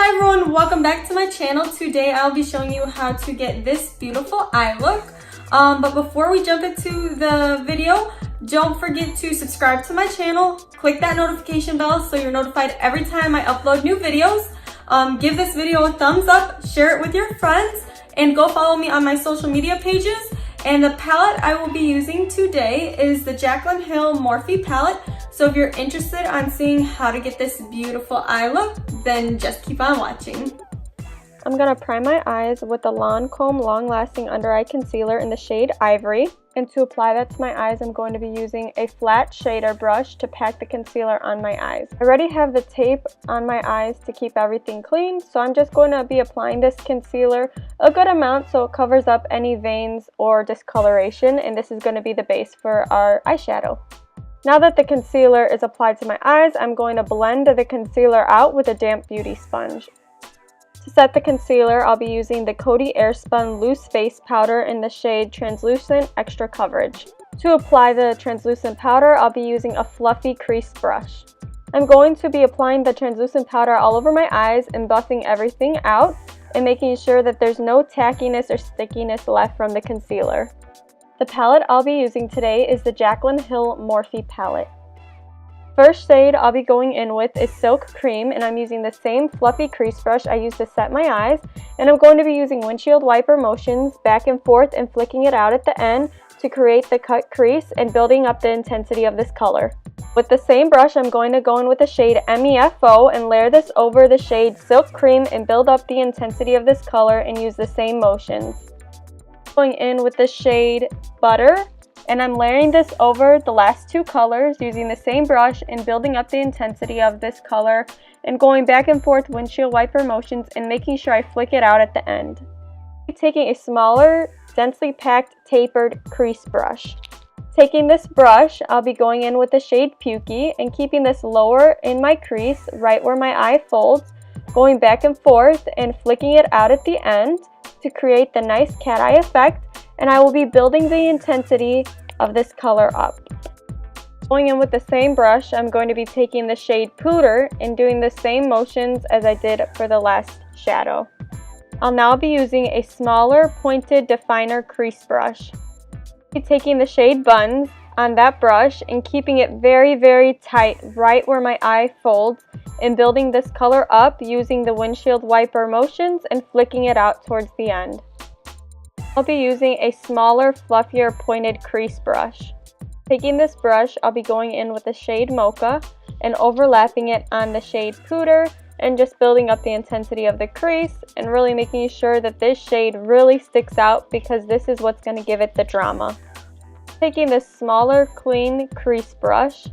Hi everyone, welcome back to my channel. Today I'll be showing you how to get this beautiful eye look. But before we jump into the video, don't forget to subscribe to my channel, click that notification bell so you're notified every time I upload new videos. Give this video a thumbs up, share it with your friends, and go follow me on my social media pages. And the palette I will be using today is the Jaclyn Morphe palette. So if you're interested on seeing how to get this beautiful eye look, then just keep on watching. I'm gonna prime my eyes with the Lancome Long Lasting Under Eye Concealer in the shade Ivory. And to apply that to my eyes, I'm going to be using a flat shader brush to pack the concealer on my eyes. I already have the tape on my eyes to keep everything clean, so I'm just going to be applying this concealer a good amount so it covers up any veins or discoloration, and this is going to be the base for our eyeshadow. Now that the concealer is applied to my eyes, I'm going to blend the concealer out with a damp beauty sponge. To set the concealer, I'll be using the Coty Airspun Loose Face Powder in the shade Translucent Extra Coverage. To apply the translucent powder, I'll be using a fluffy crease brush. I'm going to be applying the translucent powder all over my eyes and buffing everything out and making sure that there's no tackiness or stickiness left from the concealer. The palette I'll be using today is the Jaclyn Morphe palette. First shade I'll be going in with is Silk Cream, and I'm using the same fluffy crease brush I used to set my eyes, and I'm going to be using windshield wiper motions back and forth and flicking it out at the end to create the cut crease and building up the intensity of this color. With the same brush, I'm going to go in with the shade MEFO and layer this over the shade Silk Cream and build up the intensity of this color and use the same motions. Going in with the shade Butter, and I'm layering this over the last two colors using the same brush and building up the intensity of this color and going back and forth windshield wiper motions and making sure I flick it out at the end. Taking a smaller, densely packed, tapered crease brush. Taking this brush, I'll be going in with the shade Pukey and keeping this lower in my crease right where my eye folds, going back and forth and flicking it out at the end to create the nice cat eye effect, and I will be building the intensity of this color up. Going in with the same brush, I'm going to be taking the shade Pooter and doing the same motions as I did for the last shadow. I'll now be using a smaller pointed definer crease brush. I'll be taking the shade Buns on that brush and keeping it very tight right where my eye folds and building this color up using the windshield wiper motions and flicking it out towards the end. I'll be using a smaller, fluffier pointed crease brush. Taking this brush, I'll be going in with the shade Mocha and overlapping it on the shade Pooter and just building up the intensity of the crease and really making sure that this shade really sticks out because this is what's going to give it the drama. Taking this smaller, clean crease brush,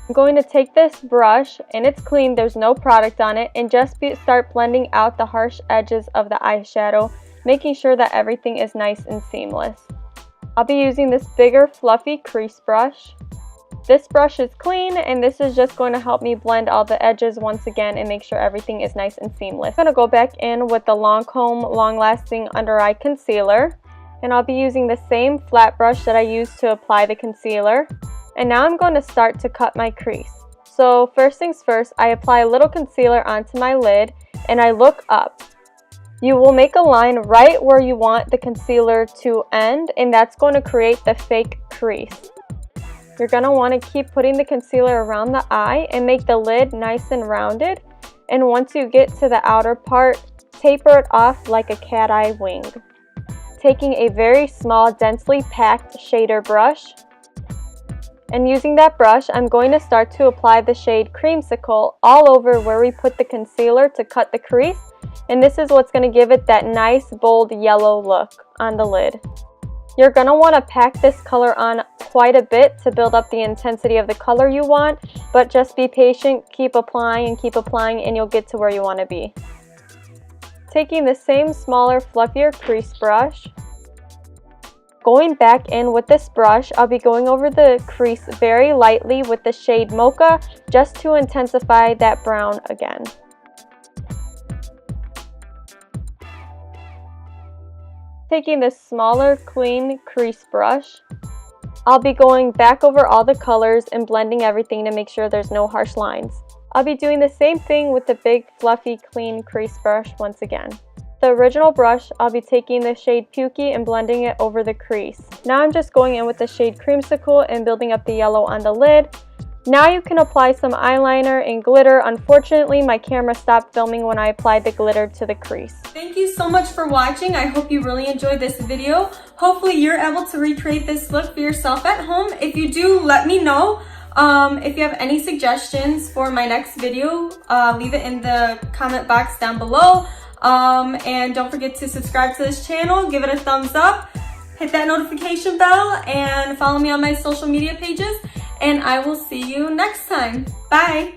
I'm going to take this brush, and it's clean, there's no product on it, and just start blending out the harsh edges of the eyeshadow, making sure that everything is nice and seamless. I'll be using this bigger fluffy crease brush. This brush is clean, and this is just going to help me blend all the edges once again and make sure everything is nice and seamless. I'm going to go back in with the Lancome Long Lasting Under Eye Concealer, and I'll be using the same flat brush that I used to apply the concealer. And now I'm going to start to cut my crease. So first things first, I apply a little concealer onto my lid and I look up. You will make a line right where you want the concealer to end, and that's going to create the fake crease. You're going to want to keep putting the concealer around the eye and make the lid nice and rounded. And once you get to the outer part, taper it off like a cat eye wing. Taking a very small, densely packed shader brush, and using that brush, I'm going to start to apply the shade Creamsicle all over where we put the concealer to cut the crease. And this is what's going to give it that nice, bold yellow look on the lid. You're going to want to pack this color on quite a bit to build up the intensity of the color you want. But just be patient, keep applying, and you'll get to where you want to be. Taking the same smaller, fluffier crease brush, going back in with this brush, I'll be going over the crease very lightly with the shade Mocha just to intensify that brown again. Taking this smaller, clean crease brush, I'll be going back over all the colors and blending everything to make sure there's no harsh lines. I'll be doing the same thing with the big, fluffy, clean crease brush once again. The original brush, I'll be taking the shade Pukey and blending it over the crease. Now I'm just going in with the shade Creamsicle and building up the yellow on the lid. Now you can apply some eyeliner and glitter. Unfortunately, my camera stopped filming when I applied the glitter to the crease. Thank you so much for watching. I hope you really enjoyed this video. Hopefully you're able to recreate this look for yourself at home. If you do, let me know. If you have any suggestions for my next video, leave it in the comment box down below. And don't forget to subscribe to this channel, give it a thumbs up, hit that notification bell, and follow me on my social media pages. And I will see you next time. Bye!